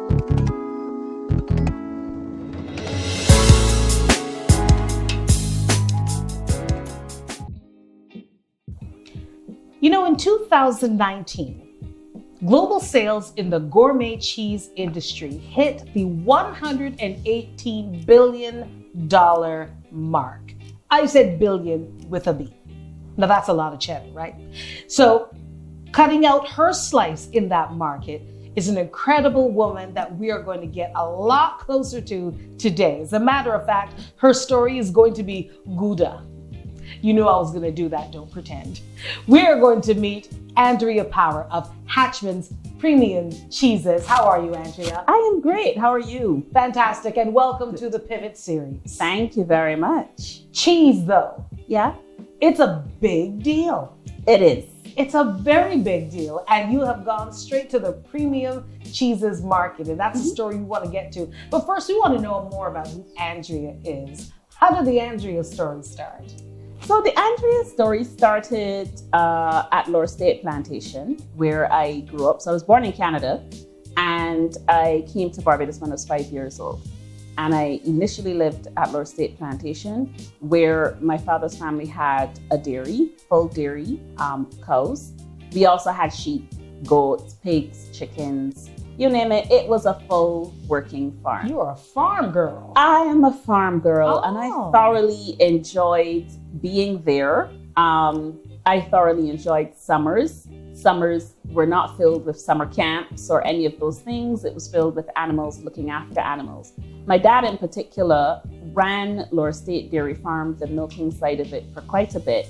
You know, in 2019, global sales in the gourmet cheese industry hit the $118 billion mark. I said billion with a B. Now that's a lot of cheddar, right? So cutting out her slice in that market is an incredible woman that we are going to get a lot closer to today. As a matter of fact, her story is going to be Gouda. You knew I was going to do that, don't pretend. We are going to meet Andrea Power of Hatchman's Premium Cheeses. How are you, Andrea? I am great. How are you? Fantastic, and welcome to the Pivot series. Thank you very much. Cheese, though. Yeah? It's a big deal. It is. It's a very big deal, and you have gone straight to the premium cheeses market, and that's a story we want to get to. But first, we want to know more about who Andrea is. How did the Andrea story start? So the Andrea story started at Lower State Plantation, where I grew up. So I was born in Canada, and I came to Barbados when I was 5 years old. And I initially lived at Lower State Plantation, where my father's family had a dairy, full dairy, cows. We also had sheep, goats, pigs, chickens, you name it. It was a full working farm. You are a farm girl. I am a farm girl, and I Oh. thoroughly enjoyed being there. I thoroughly enjoyed summers. Summers were not filled with summer camps or any of those things. It was filled with animals, looking after animals. My dad in particular ran Lower State Dairy Farm, the milking side of it, for quite a bit.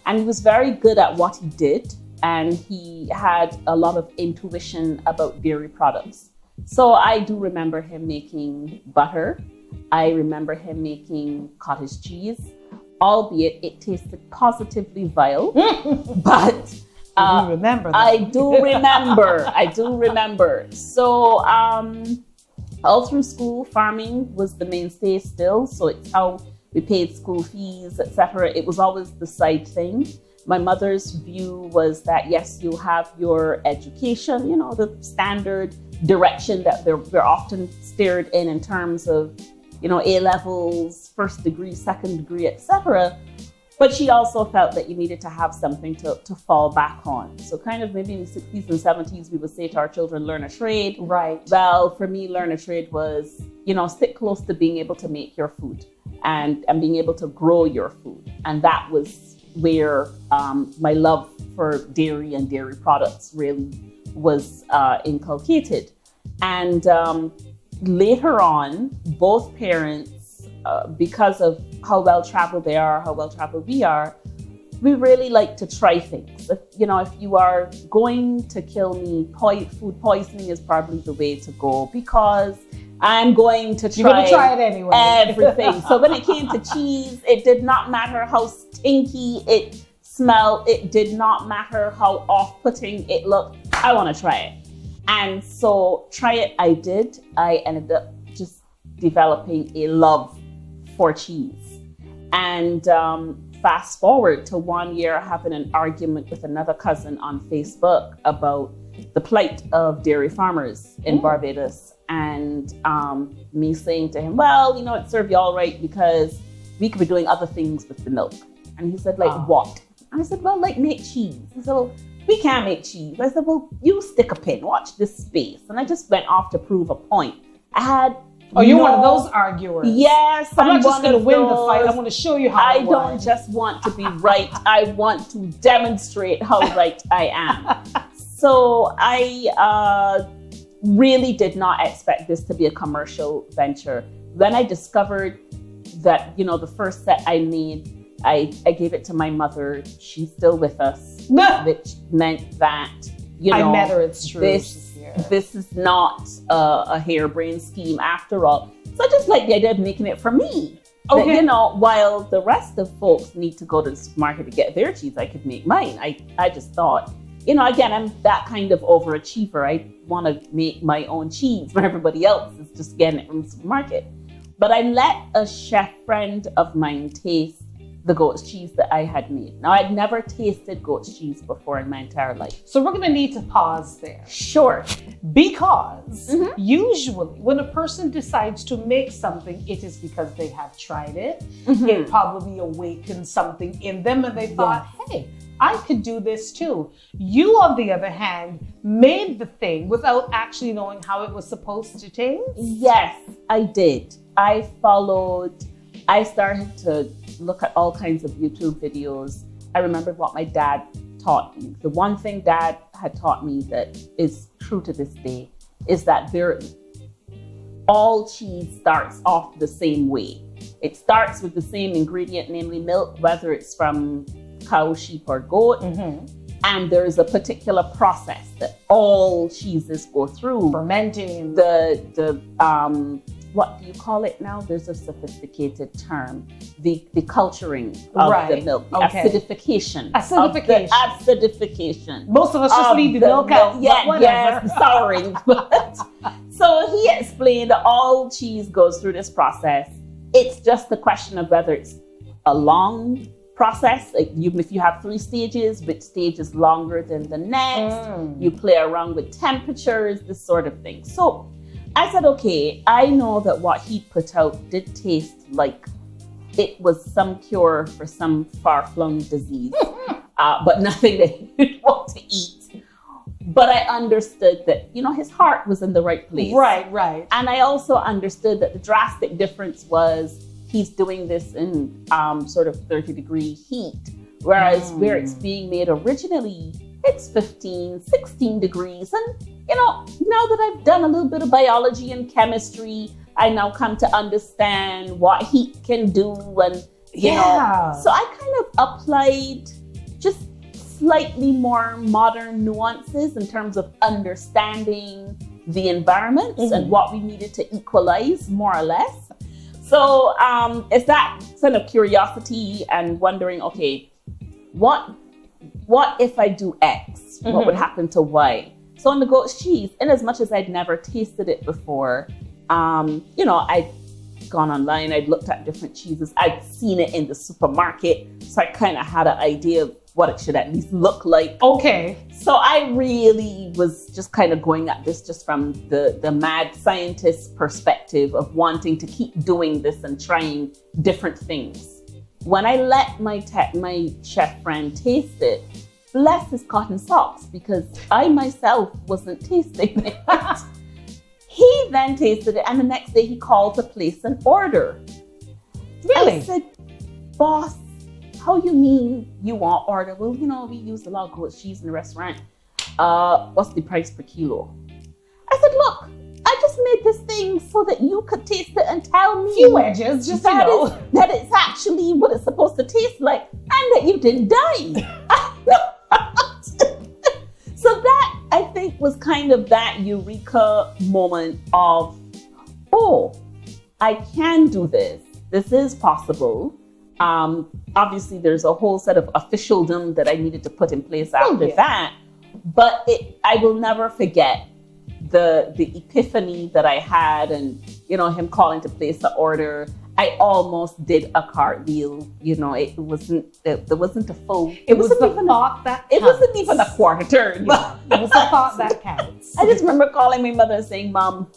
And he was very good at what he did. And he had a lot of intuition about dairy products. So I do remember him making butter. I remember him making cottage cheese, albeit it tasted positively vile. But You remember that. I do remember. So all through school, farming was the mainstay still. So it's how we paid school fees, etc. It was always the side thing. My mother's view was that, yes, you have your education, you know, the standard direction that we're often steered in terms of, you know, A-levels, first degree, second degree, etc. But she also felt that you needed to have something to fall back on. So kind of maybe in the 60s and 70s, we would say to our children, learn a trade. Right. Well, for me, learn a trade was, you know, stick close to being able to make your food and being able to grow your food. And that was where my love for dairy and dairy products really was inculcated. And later on, both parents, because of how well-traveled they are, how well-traveled we are, we really like to try things. If you are going to kill me, food poisoning is probably the way to go, because I'm going to You're gonna try it anyway. Everything. So when it came to cheese, it did not matter how stinky it smelled. It did not matter how off-putting it looked. I want to try it. And so try it I did. I ended up just developing a love for cheese. And fast forward to 1 year having an argument with another cousin on Facebook about the plight of dairy farmers in Barbados. And me saying to him, well, you know, it served you all right because we could be doing other things with the milk. And he said, like, what? And I said, well, like, make cheese. He said, well, we can't make cheese. I said, well, you stick a pin, watch this space. And I just went off to prove a point. I had you're one of those arguers. Yes. I'm not just going to win the fight. I want to show you how I don't just want to be right. I want to demonstrate how right I am. So I really did not expect this to be a commercial venture. When I discovered that, you know, the first set I made, I gave it to my mother. She's still with us, which meant that, you know, I met her, it's true. This is not a harebrained scheme after all. So I just like the idea of making it for me. Okay. That, you know, while the rest of folks need to go to the supermarket to get their cheese, I could make mine. I just thought, you know, again, I'm that kind of overachiever. I want to make my own cheese when everybody else is just getting it from the supermarket. But I let a chef friend of mine taste the goat's cheese that I had made. Now, I'd never tasted goat's cheese before in my entire life. So we're going to need to pause there. Sure. Because usually when a person decides to make something, it is because they have tried it. It probably awakened something in them and they thought, hey, I could do this too. You, on the other hand, made the thing without actually knowing how it was supposed to taste? Yes, I did. I started to look at all kinds of YouTube videos. I remembered what my dad taught me. The one thing Dad had taught me that is true to this day is that all cheese starts off the same way. It starts with the same ingredient, namely milk, whether it's from cow, sheep, or goat. And there's a particular process that all cheeses go through. Fermenting. What do you call it now? There's a sophisticated term. The culturing of the milk. The acidification. Acidification. Most of us just leave the milk out. Yes, sorry. So he explained that all cheese goes through this process. It's just a question of whether it's a long process. Like if you have 3 stages, which stage is longer than the next? You play around with temperatures, this sort of thing. So I said, okay, I know that what he put out did taste like it was some cure for some far-flung disease, but nothing that you'd want to eat. But I understood that, his heart was in the right place. Right. And I also understood that the drastic difference was he's doing this in sort of 30-degree heat, whereas where it's being made originally, it's 15, 16 degrees. And, now that I've done a little bit of biology and chemistry, I now come to understand what heat can do. And, so I kind of applied just slightly more modern nuances in terms of understanding the environments and what we needed to equalize, more or less. So it's that kind of curiosity and wondering, okay, what if I do X? What would happen to Y? So on the goat's cheese, in as much as I'd never tasted it before, I'd gone online, I'd looked at different cheeses, I'd seen it in the supermarket, so I kind of had an idea of what it should at least look like. Okay. So I really was just kind of going at this just from the mad scientist perspective of wanting to keep doing this and trying different things. When I let my chef friend taste it, bless his cotton socks, because I myself wasn't tasting it. He then tasted it, and the next day he called to place an order. Really? I said, boss, how you mean you want order? Well, we use a lot of goat cheese in the restaurant. What's the price per kilo? I said, look, I just made this thing so that you could taste it and tell me. Few edges, just that it's actually what it's supposed to taste like, and that you didn't die. So that, I think, was kind of that eureka moment of, oh, I can do this. This is possible. Obviously, there's a whole set of officialdom that I needed to put in place after that. But I will never forget the epiphany that I had, and him calling to place the order. I almost did a cartwheel. It wasn't. There wasn't a full. It was the thought that counts. It wasn't even a quarter turn. It was the thought that counts. I just remember calling my mother and saying, "Mom,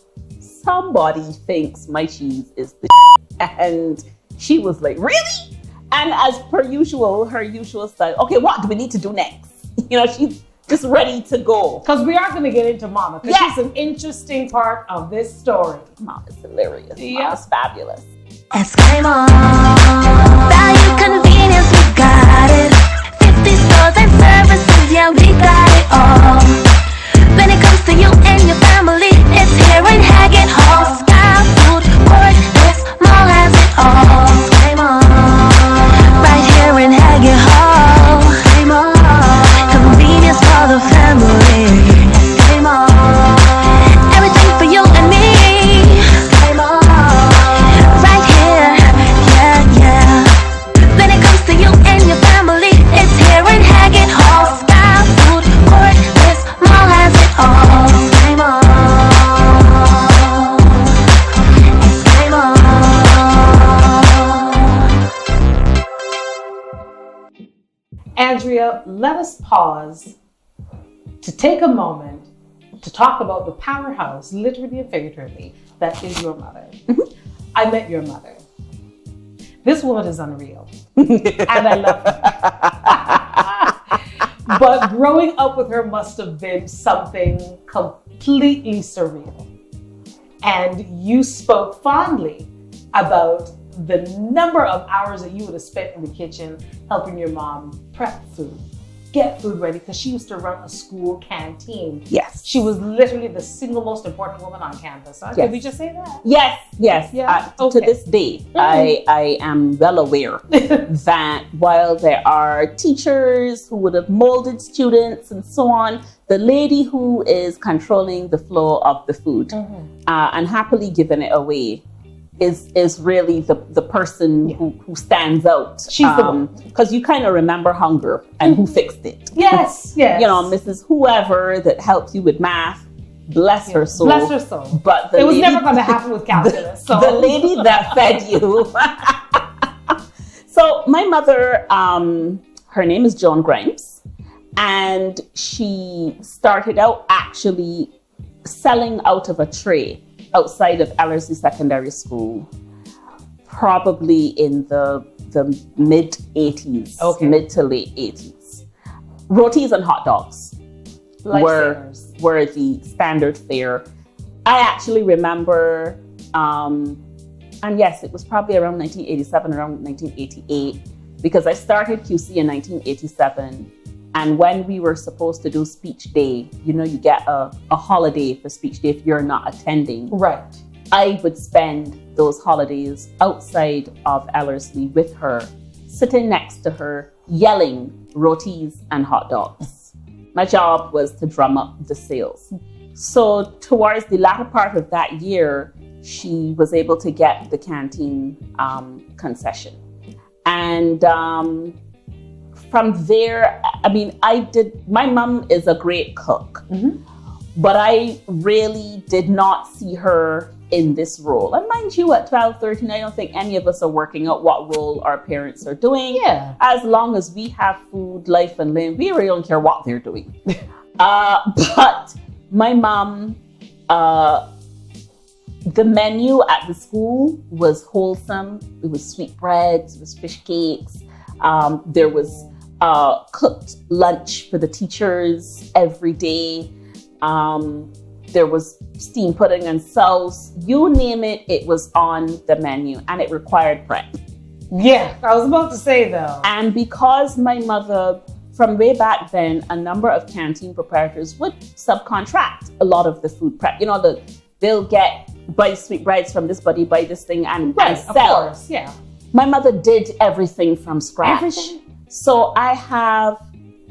somebody thinks my cheese is the," and she was like, "Really?" And as per usual, her usual style. Okay, what do we need to do next? She's just ready to go. Because we are going to get into Mama, because she's an interesting part of this story. Mom is hilarious. Mom is fabulous. Esquimo. Value, convenience, we got it. 50 stores and services, yeah, we got it all. When it comes to you and your family, it's here in Haggett Hall. Style, food, court, this mall has it all. Esquimo. Right here in Haggett Hall. Esquimo. Convenience for the family. Esquimo. Everything for you and me. Esquimo. Right here, yeah. When it comes to you and your family, it's here in Haggett Hall. Style, food, court, this Andrea, let us pause to take a moment to talk about the powerhouse, literally and figuratively, that is your mother. Mm-hmm. I met your mother. This woman is unreal, and I love her. But growing up with her must have been something completely surreal. And you spoke fondly about the number of hours that you would have spent in the kitchen helping your mom prep food, get food ready, because she used to run a school canteen. Yes. She was literally the single most important woman on campus. Huh? Yes. Did we just say that? Yes. Yeah. To this day, I am well aware that while there are teachers who would have molded students and so on, the lady who is controlling the flow of the food and happily giving it away is really the person who stands out. She's the one. Because you kind of remember hunger and who fixed it. Yes. You know, Mrs. Whoever that helps you with math, bless her soul. Bless her soul. But it was never going to happen with calculus. So. The lady that fed you. So my mother, her name is Joan Grimes, and she started out actually selling out of a tray outside of Ellerslie Secondary School, probably in the mid 80s, mid to late 80s. Rotis and hot dogs were the standard fare. I actually remember, and yes, it was probably around 1987, around 1988, because I started QC in 1987. And when we were supposed to do speech day, you know, you get a holiday for speech day if you're not attending. Right. I would spend those holidays outside of Ellerslie with her, sitting next to her, yelling rotis and hot dogs. My job was to drum up the sales. So towards the latter part of that year, she was able to get the canteen concession. And from there, I mean, my mom is a great cook, but I really did not see her in this role. And mind you, at 12, 13, I don't think any of us are working out what role our parents are doing. Yeah. As long as we have food, life, and limb, we really don't care what they're doing. But my mom, the menu at the school was wholesome. It was sweetbreads, it was fish cakes. There was cooked lunch for the teachers every day. There was steamed pudding and sauce. You name it, it was on the menu, and it required prep. Yeah, I was about to say though. And because my mother, from way back then, a number of canteen proprietors would subcontract a lot of the food prep. You know, they'll buy sweetbreads from this buddy, buy this thing, and sell. Of course, yeah. My mother did everything from scratch. Everything. So I have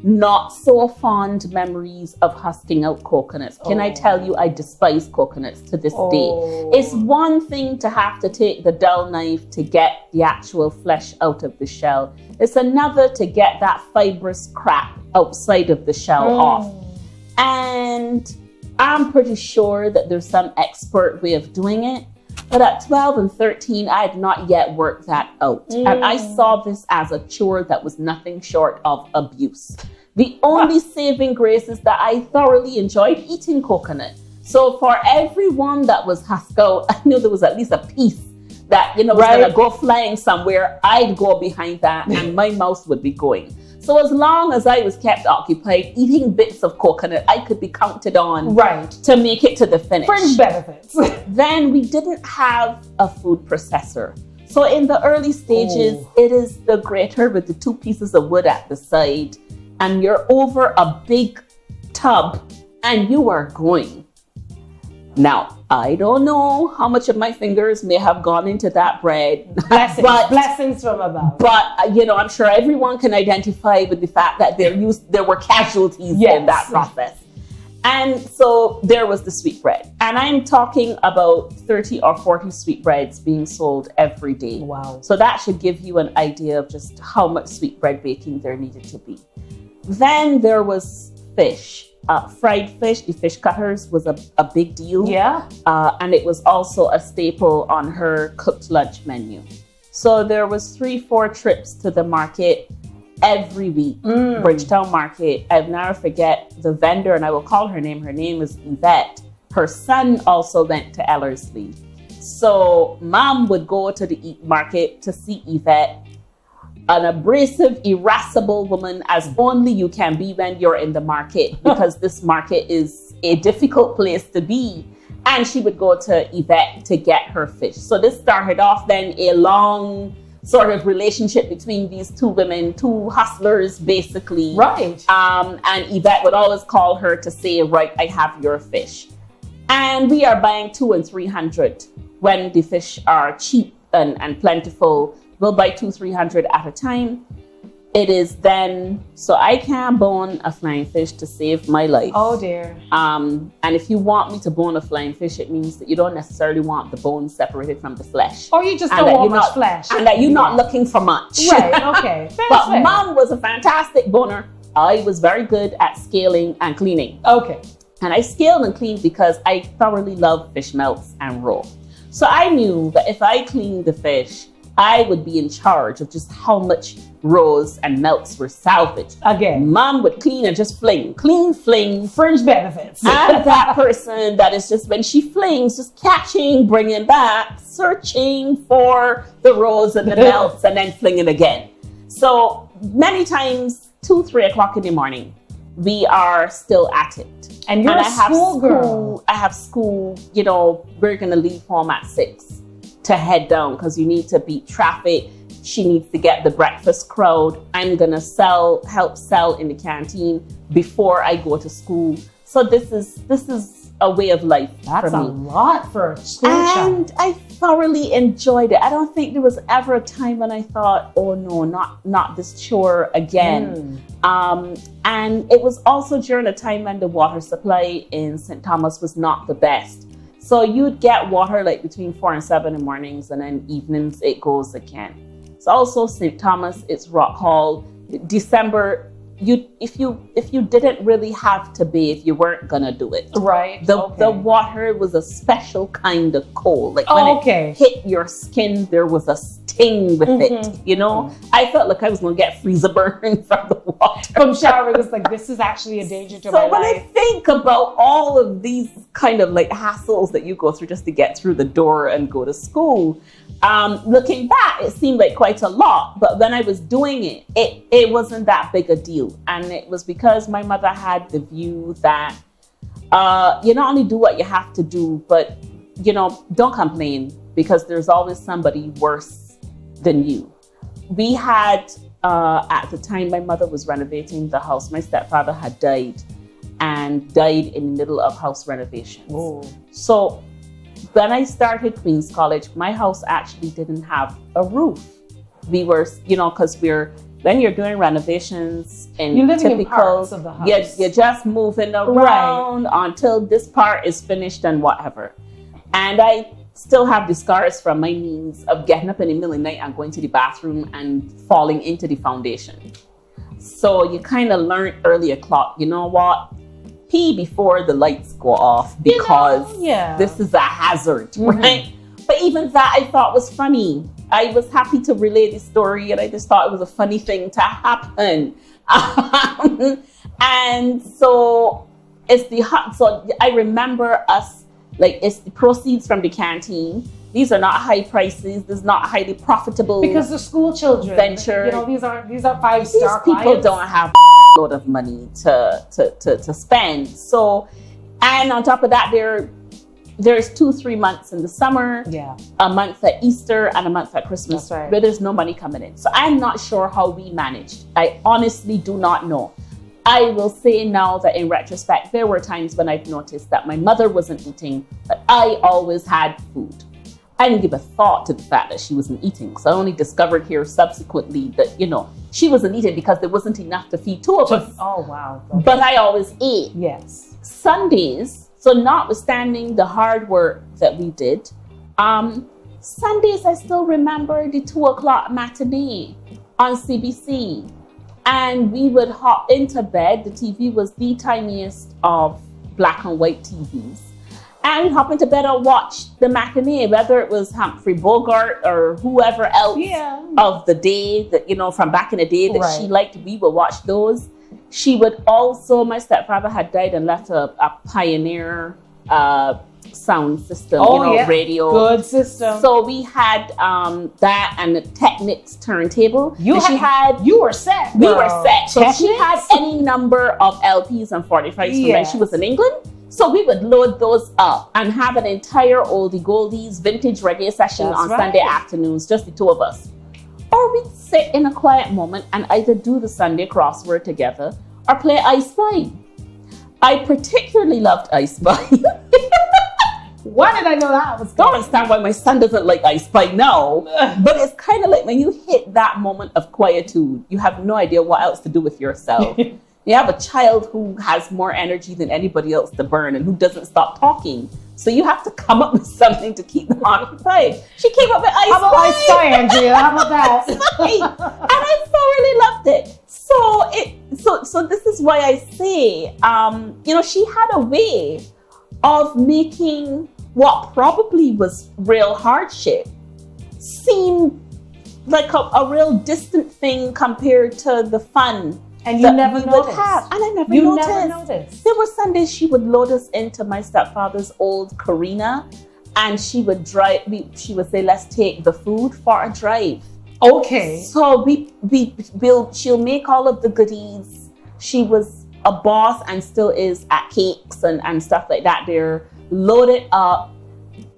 not so fond memories of husking out coconuts. Can I tell you, I despise coconuts to this day. It's one thing to have to take the dull knife to get the actual flesh out of the shell. It's another to get that fibrous crap outside of the shell off. And I'm pretty sure that there's some expert way of doing it. But at 12 and 13, I had not yet worked that out. And I saw this as a chore that was nothing short of abuse. The only saving grace is that I thoroughly enjoyed eating coconut. So for everyone that was husked out, I knew there was at least a piece that, was going to go flying somewhere. I'd go behind that and my mouth would be going. So as long as I was kept occupied eating bits of coconut, I could be counted on to make it to the finish. Fringe benefits. Then we didn't have a food processor. So in the early stages, it is the grater with the two pieces of wood at the side, and you're over a big tub and you are going. Now, I don't know how much of my fingers may have gone into that bread. Blessings from above. But, I'm sure everyone can identify with the fact that there were casualties in that process. And so there was the sweetbread. And I'm talking about 30 or 40 sweetbreads being sold every day. Wow. So that should give you an idea of just how much sweetbread baking there needed to be. Then there was fish. Fried fish, the fish cutters was a big deal. Yeah. And it was also a staple on her cooked lunch menu. So there was 3-4 trips to the market every week. Bridgetown Market. I'll never forget the vendor, and I will call her name. Her name is Yvette. Her son also went to Ellerslie. So mom would go to the market to see Yvette, an abrasive, irascible woman as only you can be when you're in the market, because this market is a difficult place to be. And she would go to Yvette to get her fish. So this started off then a long sort of relationship between these two women, two hustlers, basically. Right. And Yvette would always call her to say, right, I have your fish. And we are buying 200 and 300 when the fish are cheap and plentiful. We'll buy 200-300 at a time. It is then, so I can bone a flying fish to save my life. Oh dear. And if you want me to bone a flying fish, it means that you don't necessarily want the bone separated from the flesh. Or you just don't want much flesh. And that you're not looking for much. Right, okay. But mom was a fantastic boner. I was very good at scaling and cleaning. Okay. And I scaled and cleaned because I thoroughly love fish melts and raw. So I knew that if I cleaned the fish, I would be in charge of just how much rows and melts were salvaged. Again. Mom would clean and just fling. Clean, fling. Fringe benefits. And that person that is just, when she flings, just catching, bringing back, searching for the rows and the melts, and then flinging again. So many times, 2-3 o'clock in the morning, we are still at it. And you're a school girl. I have school, you know, we're going to leave home at 6 to head down because you need to beat traffic. She needs to get the breakfast crowd. I'm going to help sell in the canteen before I go to school. So this is a way of life for me. That's a lot for a school child. And I thoroughly enjoyed it. I don't think there was ever a time when I thought, oh no, not this chore again. And it was also during a time when the water supply in St. Thomas was not the best. So you'd get water like between 4 and 7 in the mornings, and then evenings it goes again. It's also St. Thomas, it's Rock Hall. December, if you didn't really have to bathe, you weren't gonna do it. Right. The water was a special kind of cold. Like when it hit your skin, there was a sting with it. You know, I felt like I was gonna get freezer burn from the water. From showering, it's like this is actually a danger to my life. So when I think about all of these kind of like hassles that you go through just to get through the door and go to school, looking back, it seemed like quite a lot. But when I was doing it, it wasn't that big a deal. And it was because my mother had the view that you not only do what you have to do, but, you know, don't complain because there's always somebody worse than you. We had, at the time my mother was renovating the house, my stepfather had died in the middle of house renovations. Oh. So when I started Queen's College, my house actually didn't have a roof. We were, you know, because when you're doing renovations in typical, parts of the house. You're just moving around until this part is finished and whatever. And I still have the scars from my knees of getting up in the middle of the night and going to the bathroom and falling into the foundation. So you kind of learn early o'clock, you know what? Pee before the lights go off because this is a hazard, right? But even that I thought was funny. I was happy to relay the story and I just thought it was a funny thing to happen. And so so I remember us, like, it's the proceeds from the canteen. These are not high prices. This is not highly profitable. Because the school children venture. You know, these are 5-star people clients. don't have a lot of money to spend. So, and on top of that, there's 2-3 months in the summer, a month at Easter and a month at Christmas, where there's no money coming in. So I'm not sure how we managed. I honestly do not know. I will say now that in retrospect, there were times when I've noticed that my mother wasn't eating, but I always had food. I didn't give a thought to the fact that she wasn't eating. So I only discovered here subsequently that, you know, she wasn't eating because there wasn't enough to feed 2 of us. Oh, wow. Okay. But I always ate. Yes. Sundays, so notwithstanding the hard work that we did, Sundays I still remember the 2 o'clock matinee on CBC. And we would hop into bed. The TV was the tiniest of black and white TVs. And we'd hop into bed and watch the matinee, whether it was Humphrey Bogart or whoever else of the day that, you know, from back in the day that she liked. We would watch those. She would also, my stepfather had died and left a Pioneer sound system, radio. Good system. So we had that and the Technics turntable. You were set. We were set. So Technics? she had any number of LPs and 45s from when she was in England. So we would load those up and have an entire oldie goldies vintage reggae session on Sunday afternoons, just the two of us. Or we'd sit in a quiet moment and either do the Sunday crossword together or play I Spy. I particularly loved I Spy. Why did I know that? I don't understand why my son doesn't like I Spy now. But it's kind of like when you hit that moment of quietude, you have no idea what else to do with yourself. You have a child who has more energy than anybody else to burn and who doesn't stop talking. So you have to come up with something to keep them occupied. She came up with I Spy. How about I Spy, Andrea? How about that? And I thoroughly loved it. So this is why I say, she had a way of making what probably was real hardship seem like a real distant thing compared to the fun. And you never noticed. And I never noticed. There were Sundays she would load us into my stepfather's old Carina, and she would drive. She would say, "Let's take the food for a drive." Okay. So she'll make all of the goodies. She was a boss and still is at cakes and stuff like that. They're loaded up.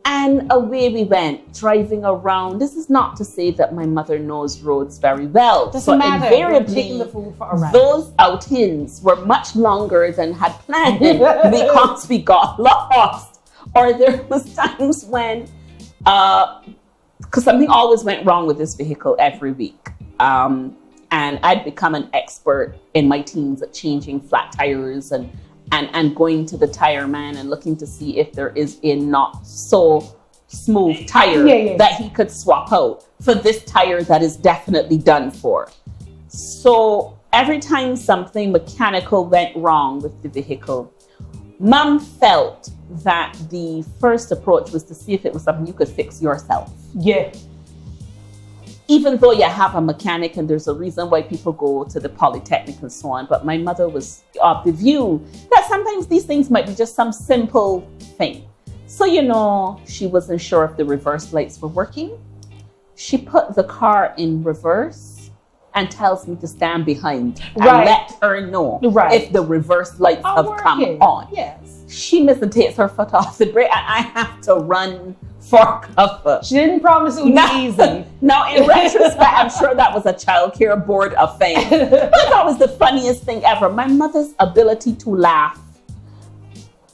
And away we went, driving around. This is not to say that my mother knows roads very well. Doesn't matter. Invariably, taking the food for a ride. Those outings were much longer than had planned because we got lost. Or there was times when, because something always went wrong with this vehicle every week. And I'd become an expert in my teens at changing flat tires and going to the tire man and looking to see if there is a not so smooth tire that he could swap out for this tire that is definitely done for. So every time something mechanical went wrong with the vehicle, Mum felt that the first approach was to see if it was something you could fix yourself. Yeah. Even though you have a mechanic and there's a reason why people go to the Polytechnic and so on. But my mother was of the view that sometimes these things might be just some simple thing. So, she wasn't sure if the reverse lights were working. She put the car in reverse and tells me to stand behind and let her know if the reverse lights have come on. Yes. She mistakes her foot off the brake and I have to run for cover. She didn't promise it would be easy. Now, in retrospect, I'm sure that was a childcare board offense. That was the funniest thing ever. My mother's ability to laugh,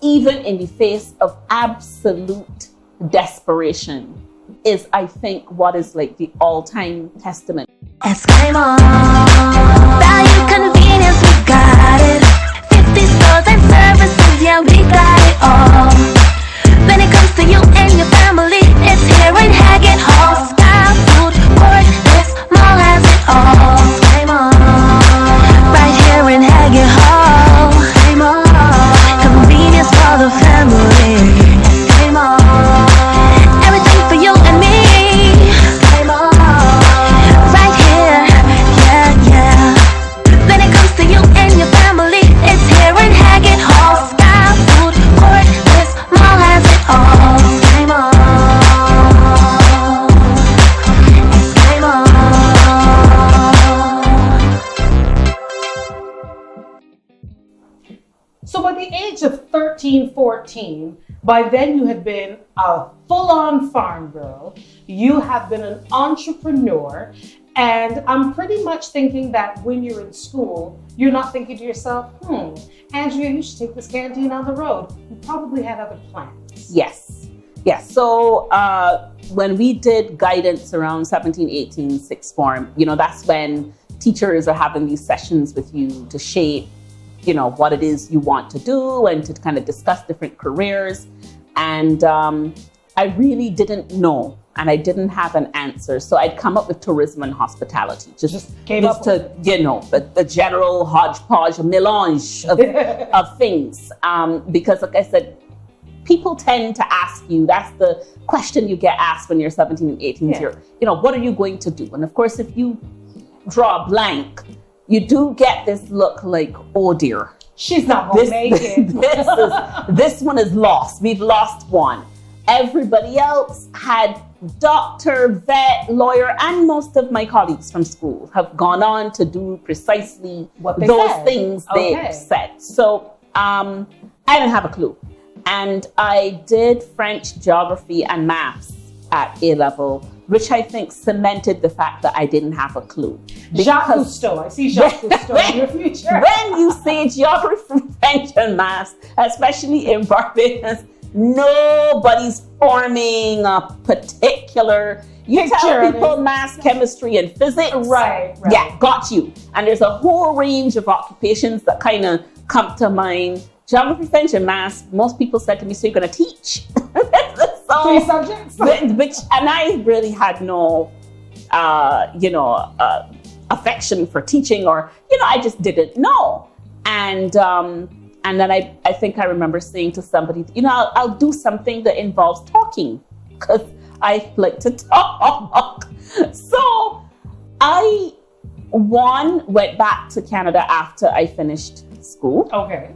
even in the face of absolute desperation, is, I think, what is like the all-time testament. Esquimo, value, convenience, we got it. 50 stores and services, yeah, we got it all. When it comes to you and your family, it's here in Haggett Hall. Style, food, court, this mall has it all. Esquimo, right here in Haggett Hall. Esquimo, convenience for the family. Esquimo, everything for you and me. Esquimo, right here, yeah. When it comes to you and your family, it's here in Haggett Hall. Style, food, court, this mall has it all. Esquimo, Esquimo. So by the age of 13, 14, by then you had been a full-on farm girl. You have been an entrepreneur. And I'm pretty much thinking that when you're in school, you're not thinking to yourself, Andrea, you should take this canteen on the road. You probably had other plans. Yes. So when we did guidance around 17, 18, sixth form, that's when teachers are having these sessions with you to shape, what it is you want to do and to kind of discuss different careers. And I really didn't know. And I didn't have an answer. So I'd come up with tourism and hospitality. Just the general hodgepodge, melange of things. Because like I said, people people tend to ask you, that's the question you get asked when you're 17 and 18 Yeah. years, what are you going to do? And of course, if you draw a blank, you do get this look like, oh dear. She's not going to make it. This one is lost. We've lost one. Everybody else had doctor, vet, lawyer, and most of my colleagues from school have gone on to do precisely what they those said. things they said. So I didn't have a clue. And I did French, geography, and maths at A-level, which I think cemented the fact that I didn't have a clue. Jacques Cousteau. I see Jacques Cousteau in your future. When you say geography, French, and maths, especially in Barbados, nobody's forming a particular. You tell people maths, chemistry, and physics. Right. Yeah, got you. And there's a whole range of occupations that kind of come to mind. Geography, French, and maths, most people said to me, so you're going to teach? So, 3 subjects? And I really had no, affection for teaching, or, I just didn't know. And then I think I remember saying to somebody, I'll do something that involves talking, because I like to talk. So I, went back to Canada after I finished school. Okay.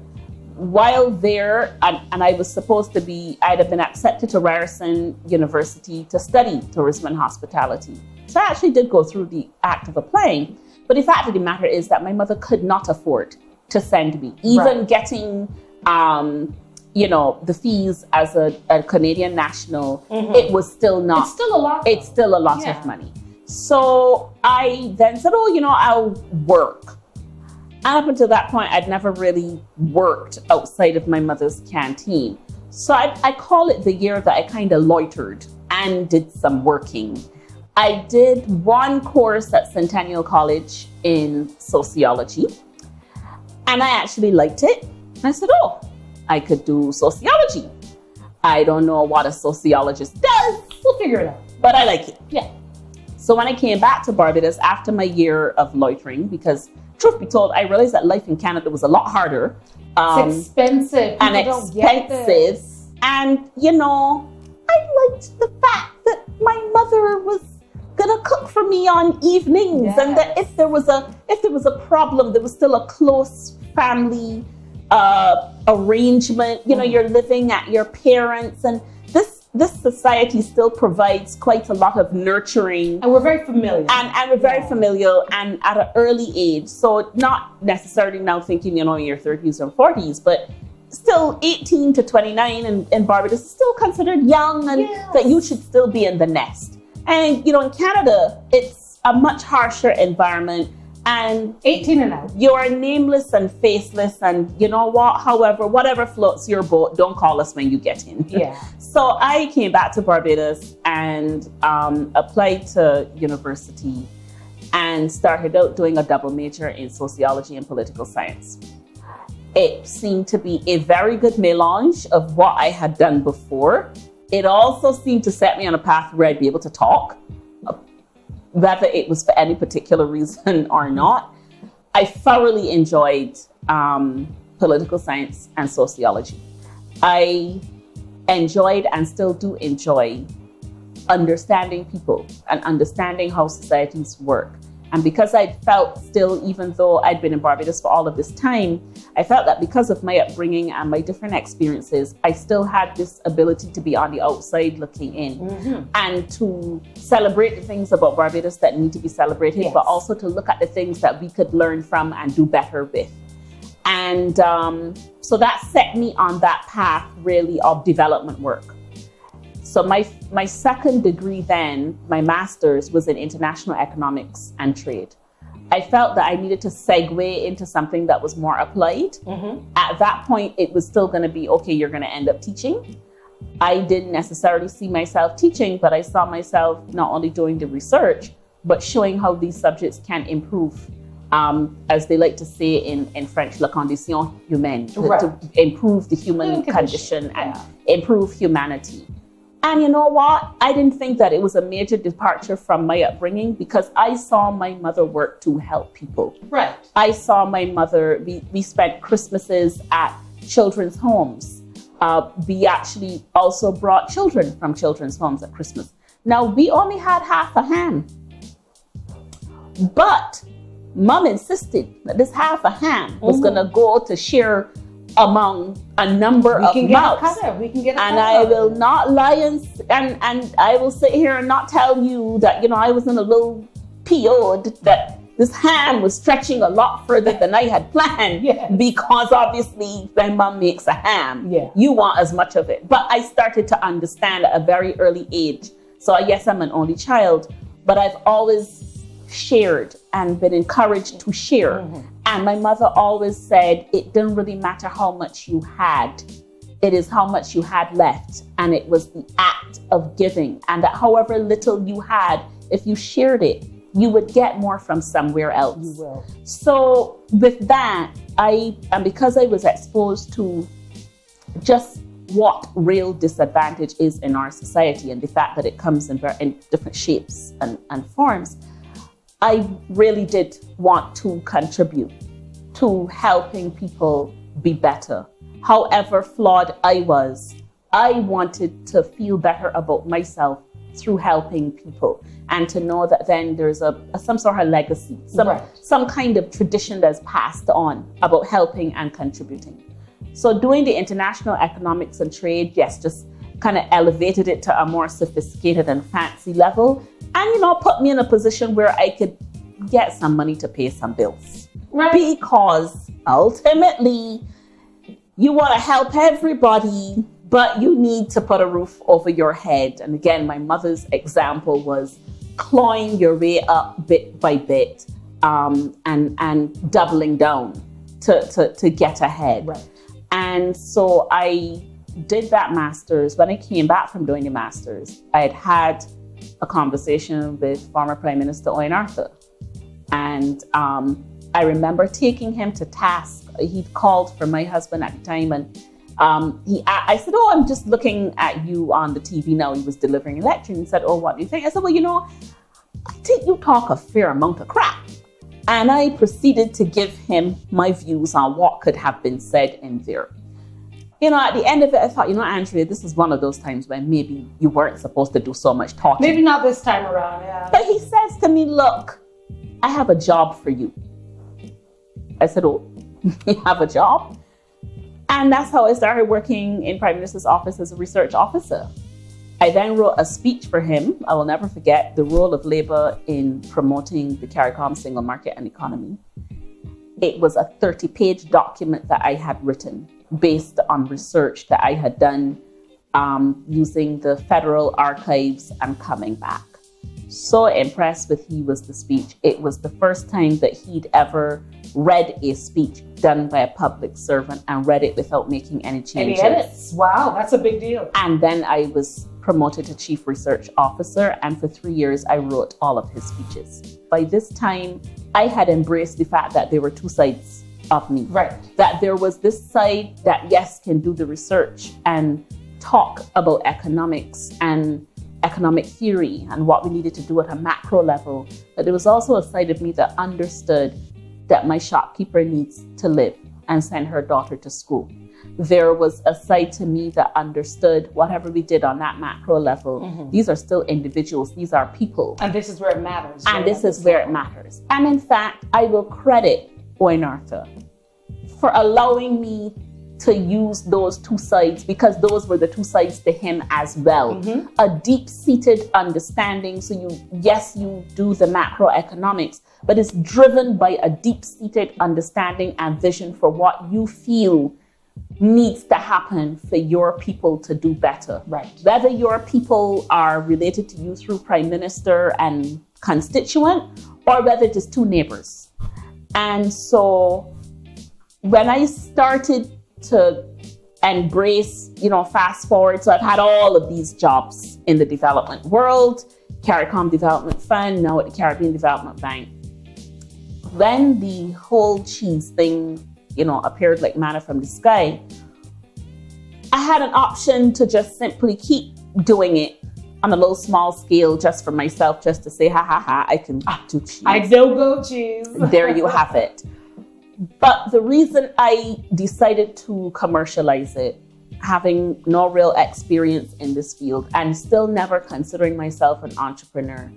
While there, and I was supposed to I'd have been accepted to Ryerson University to study tourism and hospitality. So I actually did go through the act of applying. But the fact of the matter is that my mother could not afford to send me. Even getting, the fees as a Canadian national, it was still not. It's still a lot. It's still a lot of money. So I then said, I'll work. And up until that point, I'd never really worked outside of my mother's canteen. So I call it the year that I kind of loitered and did some working. I did one course at Centennial College in sociology, and I actually liked it. And I said, I could do sociology. I don't know what a sociologist does. We'll figure it out. But I like it. Yeah. So when I came back to Barbados after my year of loitering, because truth be told, I realized that life in Canada was a lot harder. It's expensive. People and don't get expensive. this. And, I liked the fact that my mother was gonna cook for me on evenings, and that if there was a problem, there was still a close family arrangement. You're living at your parents, and this society still provides quite a lot of nurturing. And we're very familiar. And we're very familiar, and at an early age. So not necessarily now thinking, in your 30s or 40s, but still 18 to 29 in Barbados is still considered young, and that you should still be in the nest. And, in Canada, it's a much harsher environment. And 18 and out. You're nameless and faceless, and whatever floats your boat, don't call us when you get in. Yeah. So I came back to Barbados and applied to university and started out doing a double major in sociology and political science. It seemed to be a very good melange of what I had done before. It also seemed to set me on a path where I'd be able to talk, whether it was for any particular reason or not. I thoroughly enjoyed political science and sociology. I enjoyed and still do enjoy understanding people and understanding how societies work. And because I felt still, even though I'd been in Barbados for all of this time, I felt that because of my upbringing and my different experiences, I still had this ability to be on the outside looking in and to celebrate the things about Barbados that need to be celebrated, but also to look at the things that we could learn from and do better with. And so that set me on that path really of development work. So my second degree then, my master's, was in international economics and trade. I felt that I needed to segue into something that was more applied. At that point, it was still going to be, okay, you're going to end up teaching. I didn't necessarily see myself teaching, but I saw myself not only doing the research, but showing how these subjects can improve, as they like to say in French, la condition humaine, to improve the human condition and improve humanity. And you know what? I didn't think that it was a major departure from my upbringing, because I saw my mother work to help people. Right. I saw my mother, we spent Christmases at children's homes we actually also brought children from children's homes at Christmas. Now, we only had half a ham, but Mom insisted that this half a ham was going to go to share among a number of mouths. We can get a and cutter. I will not lie and I will sit here and not tell you that, I was in a little PO'd that this ham was stretching a lot further than I had planned. Yes. Because obviously when Mom makes a ham, Yeah. you want as much of it. But I started to understand at a very early age. So yes, I'm an only child, but I've always shared and been encouraged to share. Mm-hmm. And my mother always said it didn't really matter how much you had. It is how much you had left. And it was the act of giving. And that however little you had, if you shared it, you would get more from somewhere else. You will. So with that, and because I was exposed to just what real disadvantage is in our society and the fact that it comes in different shapes and forms, I really did want to contribute to helping people be better. However flawed I was, I wanted to feel better about myself through helping people and to know that then there's some sort of legacy, some kind of tradition that's passed on about helping and contributing. So doing the international economics and trade, yes, just kind of elevated it to a more sophisticated and fancy level and, put me in a position where I could get some money to pay some bills. Right. Because ultimately, you want to help everybody, but you need to put a roof over your head. And again, my mother's example was clawing your way up bit by bit and doubling down to get ahead. Right. And so I did that master's. When I came back from doing the master's, I had a conversation with former Prime Minister Owen Arthur. And I remember taking him to task. He'd called for my husband at the time and I said, I'm just looking at you on the TV now. He was delivering a lecture. And he said, what do you think? I said, I think you talk a fair amount of crap. And I proceeded to give him my views on what could have been said in there. At the end of it, I thought, Andrea, this is one of those times when maybe you weren't supposed to do so much talking. Maybe not this time around, yeah. But he says to me, look, I have a job for you. I said, you have a job? And that's how I started working in Prime Minister's office as a research officer. I then wrote a speech for him. I will never forget the role of Labour in promoting the CARICOM single market and economy. It was a 30-page document that I had written based on research that I had done using the federal archives and coming back. So impressed with he was the speech. It was the first time that he'd ever read a speech done by a public servant and read it without making any changes. Any edits? Wow, that's a big deal. And then I was promoted to Chief Research Officer, and for 3 years I wrote all of his speeches. By this time, I had embraced the fact that there were two sides of me. Right. That there was this side that, yes, can do the research and talk about economics and economic theory and what we needed to do at a macro level. But there was also a side of me that understood that my shopkeeper needs to live and send her daughter to school. There was a side to me that understood whatever we did on that macro level, these are still individuals, these are people. And this is where it matters. And this is where it matters. And in fact, I will credit Owen Arthur for allowing me to use those two sides, because those were the two sides to him as well. A deep-seated understanding. So you do the macroeconomics, but it's driven by a deep-seated understanding and vision for what you feel needs to happen for your people to do better. Right. Whether your people are related to you through Prime Minister and constituent, or whether it is two neighbors. And so when I started to embrace, fast forward. So I've had all of these jobs in the development world, CARICOM Development Fund, now at the Caribbean Development Bank. When the whole cheese thing, appeared like manna from the sky, I had an option to just simply keep doing it on a little small scale just for myself, just to say, I can do cheese. I do go cheese. There you have it. But the reason I decided to commercialize it having no real experience in this field and still never considering myself an entrepreneur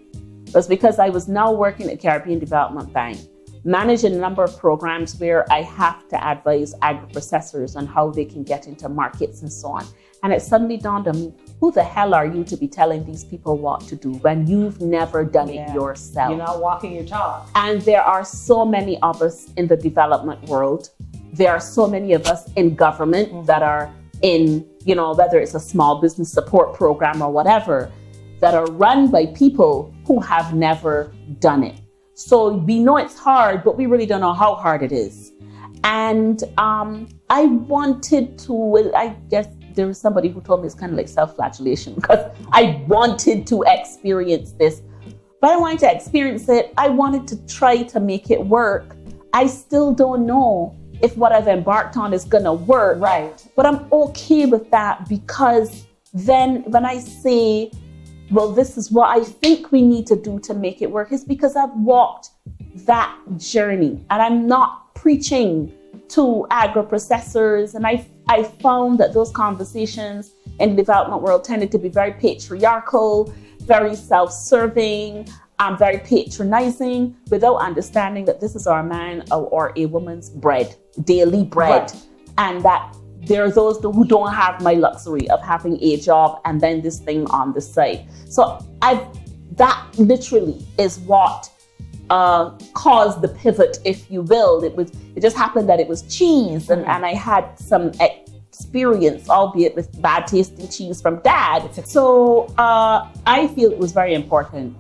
was because I was now working at Caribbean Development Bank, managing a number of programs where I have to advise agri-processors on how they can get into markets and so on. And it suddenly dawned on me, who the hell are you to be telling these people what to do when you've never done it yourself? You're not walking your talk. And there are so many of us in the development world. There are so many of us in government that are in, you know, whether it's a small business support program or whatever, that are run by people who have never done it. So we know it's hard, but we really don't know how hard it is. And I wanted to, I guess there was somebody who told me it's kind of like self-flagellation because I wanted to experience this. But I wanted to experience it. I wanted to try to make it work. I still don't know if what I've embarked on is going to work. Right. But I'm okay with that because then when I say, well, this is what I think we need to do to make it work, is because I've walked that journey and I'm not preaching to agro-processors. And I found that those conversations in the development world tended to be very patriarchal, very self-serving, very patronizing, without understanding that this is our man or a woman's bread, daily bread. Right. And that there are those who don't have my luxury of having a job and then this thing on the side. So that literally is what caused the pivot, if you will. It just happened that it was cheese, and I had some experience, albeit with bad tasting cheese from Dad. So I feel it was very important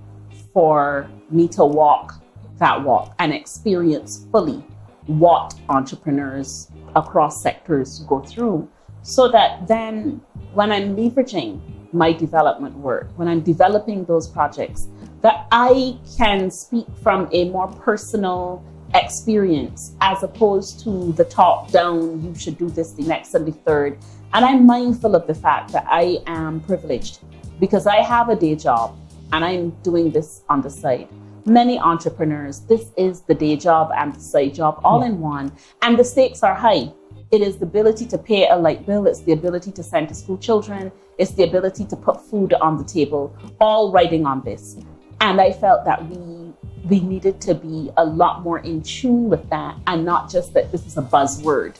for me to walk that walk and experience fully what entrepreneurs across sectors go through, so that then when I'm leveraging my development work, when I'm developing those projects, that I can speak from a more personal experience as opposed to the top down, you should do this, the next and the third. And I'm mindful of the fact that I am privileged because I have a day job and I'm doing this on the side. Many entrepreneurs, this is the day job and the side job all in one. And the stakes are high. It is the ability to pay a light bill. It's the ability to send to school children. It's the ability to put food on the table, all riding on this. And I felt that we needed to be a lot more in tune with that, and not just that this is a buzzword.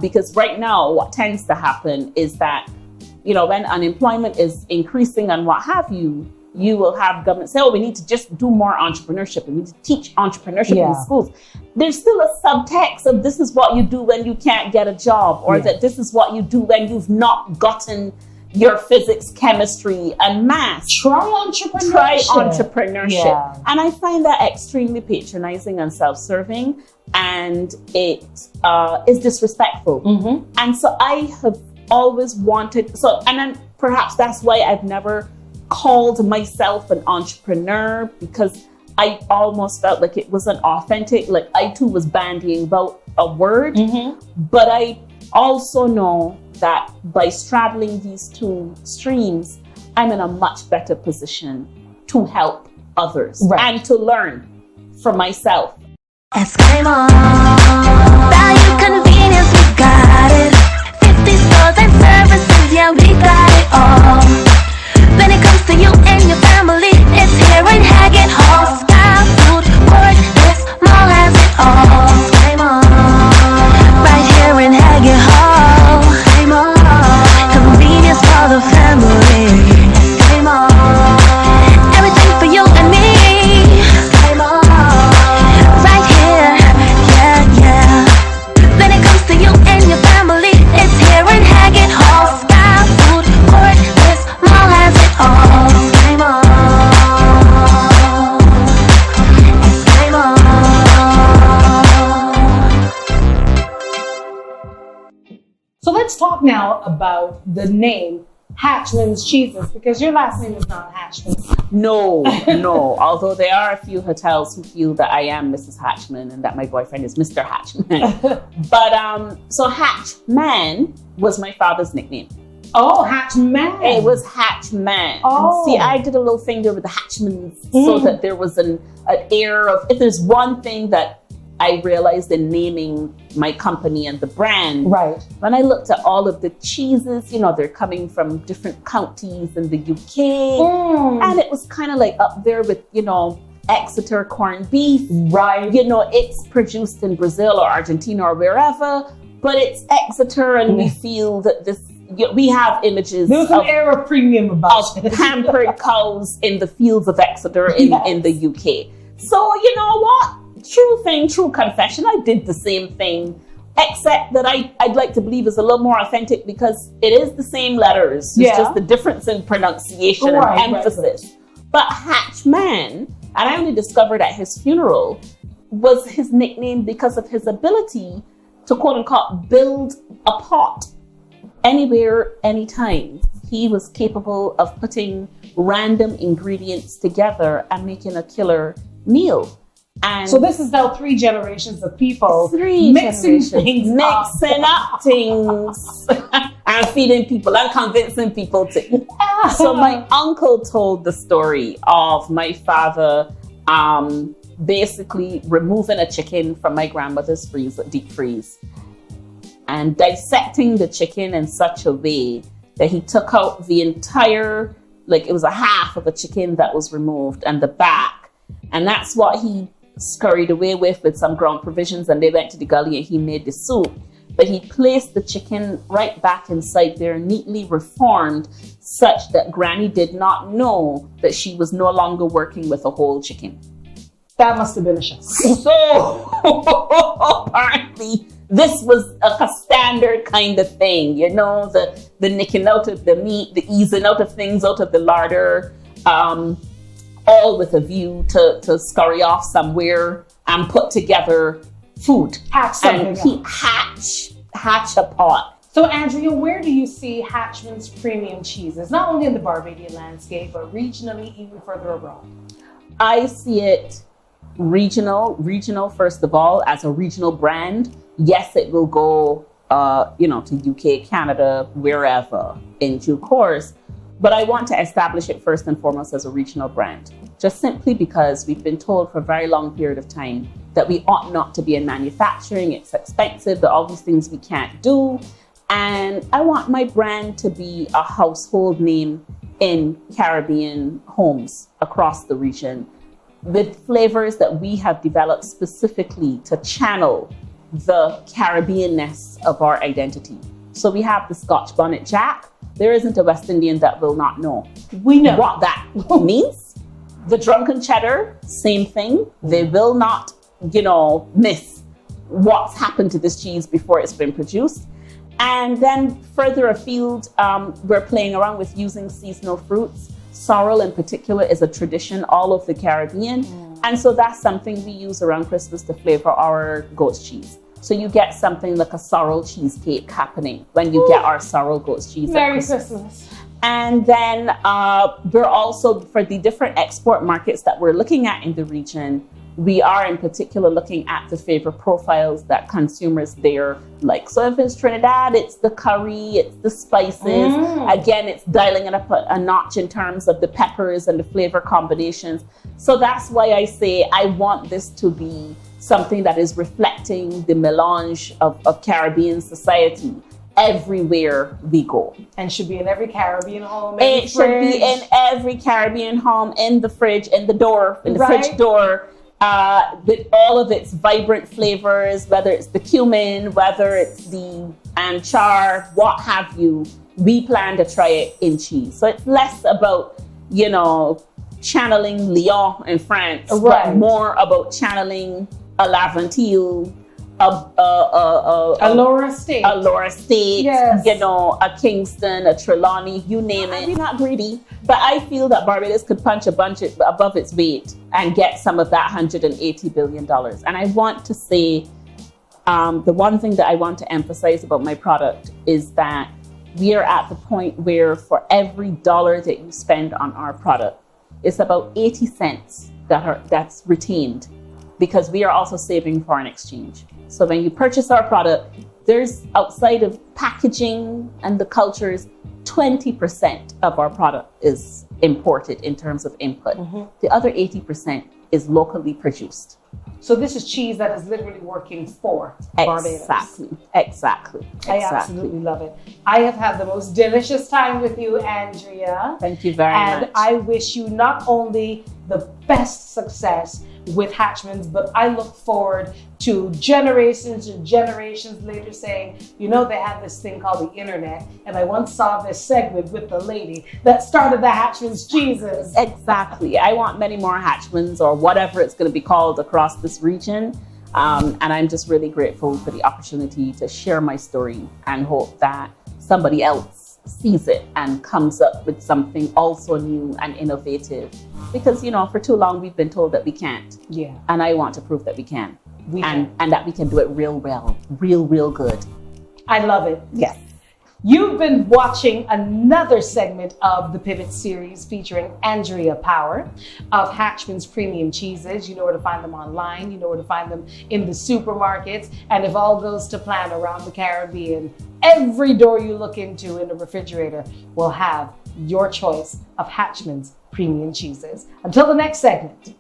Because right now, what tends to happen is that, you know, when unemployment is increasing and what have you, you will have government say, oh, we need to just do more entrepreneurship. We need to teach entrepreneurship in schools. There's still a subtext of this is what you do when you can't get a job, or that this is what you do when you've not gotten your physics, chemistry, and math. Try entrepreneurship. Yeah. And I find that extremely patronizing and self-serving, and it is disrespectful. And so I have always wanted, and then perhaps that's why I've never called myself an entrepreneur, because I almost felt like it wasn't authentic. Like I too was bandying about a word, but I also know that by straddling these two streams, I'm in a much better position to help others and to learn from myself. Eskimo, value, convenience, we got it. 50 stores and services, yeah, we got it all. When it comes to you and your family, it's here in Haggett Hall. Style, food, this mall has it all. Eskimo, right here in Haggett Hall. Eskimo, convenience for the family. Eskimo, everything for you and me. Eskimo, right here, yeah. When it comes to you and your family, it's here in Haggett Hall. Style, food, this mall has it all. Eskimo, Eskimo. So let's talk now about the name Hatchman's Cheeses, because your last name is not Hatchman. No. Although there are a few hotels who feel that I am Mrs. Hatchman and that my boyfriend is Mr. Hatchman. But so Hatchman was my father's nickname. Oh, Hatchman. It was Hatchman. Oh. See, I did a little finger with the Hatchmans so that there was an air of, if there's one thing that I realized in naming my company and the brand. Right. When I looked at all of the cheeses, they're coming from different counties in the UK. And it was kind of like up there with, Exeter corned beef. Right. It's produced in Brazil or Argentina or wherever, but it's Exeter, and we feel that we have images. There's an air of premium about of pampered cows in the fields of Exeter in the UK. So you know what? True thing, true confession. I did the same thing, except that I'd like to believe is a little more authentic because it is the same letters. It's just the difference in pronunciation and emphasis. Right. But Hatchman, and I only discovered at his funeral, was his nickname because of his ability to quote unquote build a pot anywhere, anytime. He was capable of putting random ingredients together and making a killer meal. And so this is now 3 generations of people mixing up things and feeding people and convincing people to eat. So my uncle told the story of my father basically removing a chicken from my grandmother's deep freeze and dissecting the chicken in such a way that he took out the entire, it was a half of a chicken that was removed and the back. And that's what he scurried away with some ground provisions, and they went to the gully and he made the soup. But he placed the chicken right back inside there, neatly reformed, such that Granny did not know that she was no longer working with a whole chicken. That must have been a shock. So apparently this was a standard kind of thing, the nicking out of the meat, the easing out of things out of the larder, all with a view to scurry off somewhere and put together food. Hatch something and hatch a pot. So Andrea, where do you see Hatchman's premium cheeses, not only in the Barbadian landscape, but regionally, even further abroad? I see it regional first of all, as a regional brand. Yes, it will go, to UK, Canada, wherever in due course. But I want to establish it first and foremost as a regional brand, just simply because we've been told for a very long period of time that we ought not to be in manufacturing. It's expensive, that all these things we can't do. And I want my brand to be a household name in Caribbean homes across the region with flavors that we have developed specifically to channel the Caribbean-ness of our identity. So we have the Scotch Bonnet Jack. There isn't a West Indian that will not know. We know what that means. The Drunken Cheddar, same thing. They will not, miss what's happened to this cheese before it's been produced. And then further afield, we're playing around with using seasonal fruits. Sorrel in particular is a tradition all over the Caribbean. And so that's something we use around Christmas to flavor our goat's cheese. So you get something like a sorrel cheesecake happening when you get our sorrel goat's cheese. Merry Christmas. And then we're also, for the different export markets that we're looking at in the region, we are in particular looking at the flavor profiles that consumers there like. So if it's Trinidad, it's the curry, it's the spices. Again, it's dialing it up a notch in terms of the peppers and the flavor combinations. So that's why I say I want this to be something that is reflecting the melange of Caribbean society everywhere we go. And should be in every Caribbean home. It should be in every Caribbean home, in the fridge, in the door, in the fridge door, with all of its vibrant flavors, whether it's the cumin, whether it's the anchar, what have you. We plan to try it in cheese. So it's less about, channeling Lyon in France, but more about channeling a Laventille, a Laura State, yes. A Kingston, a Trelawney, you name it. I'm not greedy, but I feel that Barbados could punch a bunch above its weight and get some of that $180 billion. And I want to say, the one thing that I want to emphasize about my product is that we are at the point where for every dollar that you spend on our product, it's about 80 cents that's retained, because we are also saving foreign exchange. So when you purchase our product, there's, outside of packaging and the cultures, 20% of our product is imported in terms of input. The other 80% is locally produced. So this is cheese that is literally working for Barbados. Exactly. I absolutely love it. I have had the most delicious time with you, Andrea. Thank you very much. And I wish you not only the best success with Hatchman's, but I look forward to generations and generations later saying, you know, they have this thing called the internet, and I once saw this segment with the lady that started the Hatchman's cheeses. Exactly. I want many more Hatchmans, or whatever it's going to be called, across this region. And I'm just really grateful for the opportunity to share my story, and hope that somebody else sees it and comes up with something also new and innovative. Because, you know, for too long we've been told that we can't. Yeah. And I want to prove that we can. And that we can do it real well, real good. I love it. Yes. You've been watching another segment of the Pivot series featuring Andrea Power of Hatchman's Premium Cheeses. You know where to find them online. You know where to find them in the supermarkets. And if all goes to plan around the Caribbean, every door you look into in the refrigerator will have your choice of Hatchman's Premium Cheeses. Until the next segment.